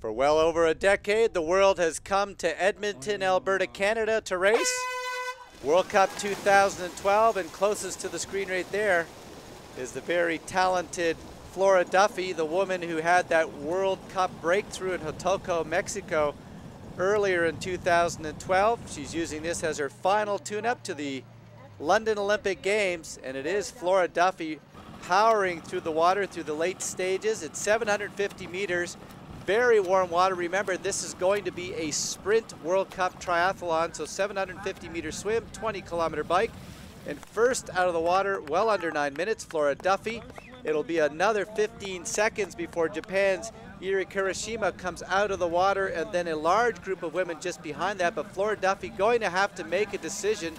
For well over a decade, the world has come to Edmonton, Alberta, Canada to race. World Cup 2012, and closest to the screen right there is the very talented Flora Duffy, the woman who had that World Cup breakthrough in Huatulco, Mexico earlier in 2012. She's using this as her final tune-up to the London Olympic Games, and it is Flora Duffy powering through the water through the late stages. It's 750 meters. Very warm water. Remember, this is going to be a sprint World Cup triathlon, so 750 meter swim, 20-kilometer bike. And first out of the water, well under 9 minutes, Flora Duffy. It'll be another 15 seconds before Japan's Yuri Kirishima comes out of the water, and then a large group of women just behind that. But Flora Duffy going to have to make a decision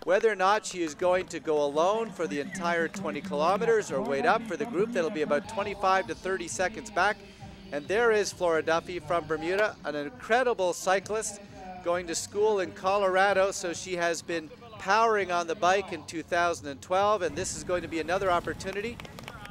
whether or not she is going to go alone for the entire 20 kilometers or wait up for the group that'll be about 25 to 30 seconds back. And there is Flora Duffy from Bermuda, an incredible cyclist going to school in Colorado. So she has been powering on the bike in 2012, and this is going to be another opportunity.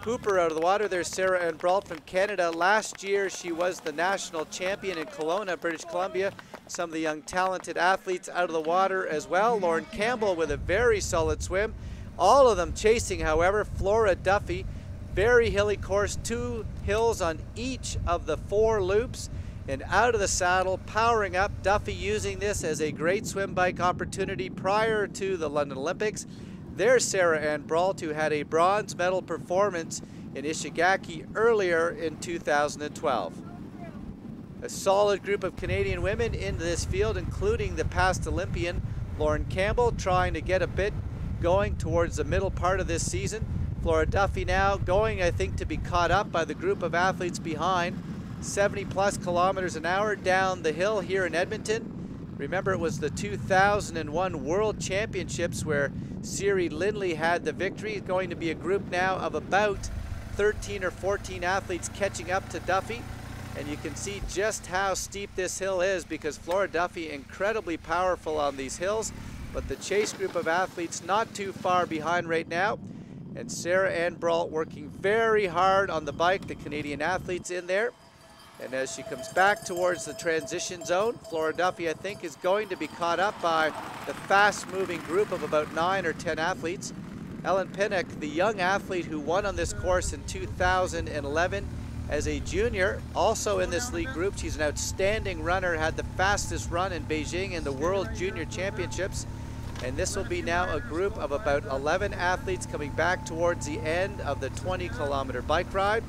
Hooper out of the water. There's Sarah Ann Brault from Canada. Last year, she was the national champion in Kelowna, British Columbia. Some of the young talented athletes out of the water as well. Lauren Campbell with a very solid swim. All of them chasing, however, Flora Duffy. Very hilly course, 2 hills on each of the 4 loops, and out of the saddle, powering up. Duffy using this as a great swim bike opportunity prior to the London Olympics. There's Sarah Ann Brault, who had a bronze medal performance in Ishigaki earlier in 2012. A solid group of Canadian women in this field, including the past Olympian Lauren Campbell, trying to get a bit going towards the middle part of this season. Flora Duffy now going, I think, to be caught up by the group of athletes behind. 70+ kilometers an hour down the hill here in Edmonton. Remember, it was the 2001 World Championships where Siri Lindley had the victory. Going to be a group now of about 13 or 14 athletes catching up to Duffy. And you can see just how steep this hill is, because Flora Duffy incredibly powerful on these hills. But the chase group of athletes not too far behind right now. And Sarah Ann Brault working very hard on the bike, the Canadian athletes in there. And as she comes back towards the transition zone, Flora Duffy, I think, is going to be caught up by the fast-moving group of about 9 or 10 athletes. Ellen Pinnock, the young athlete who won on this course in 2011 as a junior, also in this league group. She's an outstanding runner, had the fastest run in Beijing in the World Junior Championships. And this will be now a group of about 11 athletes coming back towards the end of the 20-kilometer bike ride.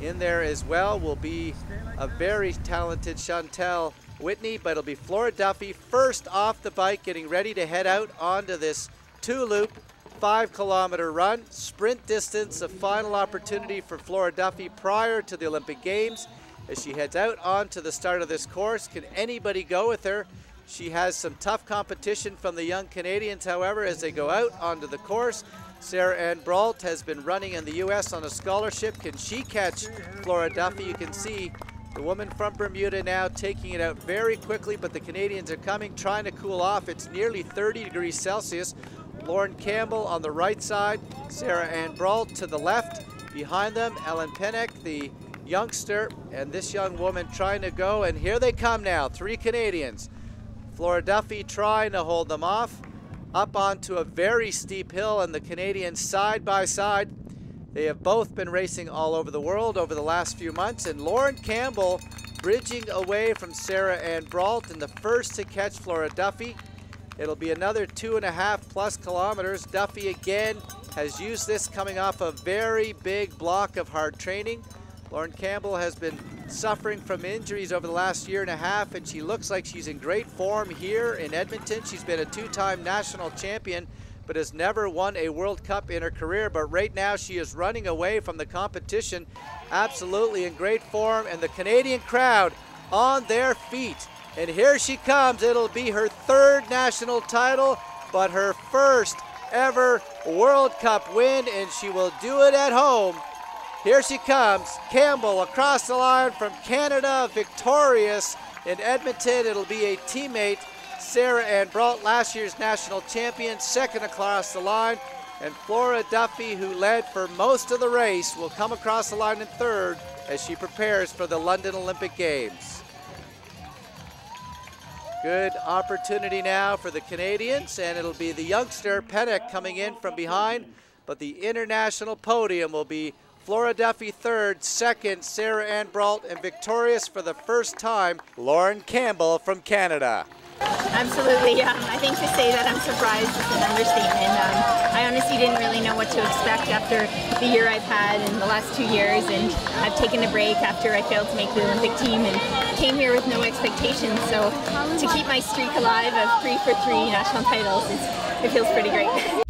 In there as well will be a very talented Chantel Whitney, but it'll be Flora Duffy first off the bike, getting ready to head out onto this 2-loop 5-kilometer run. Sprint distance, a final opportunity for Flora Duffy prior to the Olympic Games. As she heads out onto the start of this course, can anybody go with her? She has some tough competition from the young Canadians, however, as they go out onto the course. Sarah Ann Brault has been running in the U.S. on a scholarship. Can she catch Flora Duffy? You can see the woman from Bermuda now taking it out very quickly, but the Canadians are coming, trying to cool off. It's nearly 30 degrees Celsius. Lauren Campbell on the right side, Sarah Ann Brault to the left. Behind them, Ellen Pinnock, the youngster, and this young woman trying to go. And here they come now, 3 Canadians. Flora Duffy trying to hold them off up onto a very steep hill, and the Canadians side by side. They have both been racing all over the world over the last few months, and Lauren Campbell bridging away from Sarah Ann Brault, and the first to catch Flora Duffy. It'll be another 2.5+ kilometers. Duffy again has used this coming off a very big block of hard training. Lauren Campbell has been suffering from injuries over the last 1.5 years, and she looks like she's in great form here in Edmonton. She's been a 2-time national champion, but has never won a World Cup in her career. But right now she is running away from the competition, absolutely in great form, and the Canadian crowd on their feet. And here she comes. It'll be her 3rd national title, but her first ever World Cup win, and she will do it at home. Here she comes, Campbell across the line from Canada, victorious in Edmonton. It'll be a teammate, Sarah Ann Brault, last year's national champion, 2nd across the line. And Flora Duffy, who led for most of the race, will come across the line in 3rd as she prepares for the London Olympic Games. Good opportunity now for the Canadians, and it'll be the youngster Pennock coming in from behind, but the international podium will be Flora Duffy third, second Sarah Ann Brault, and victorious for the first time, Lauren Campbell from Canada. Absolutely. I think to say that I'm surprised is an understatement. I honestly didn't really know what to expect after the year I've had in the last 2 years, and I've taken a break after I failed to make the Olympic team and came here with no expectations. So to keep my streak alive of 3 for 3 national titles, it feels pretty great.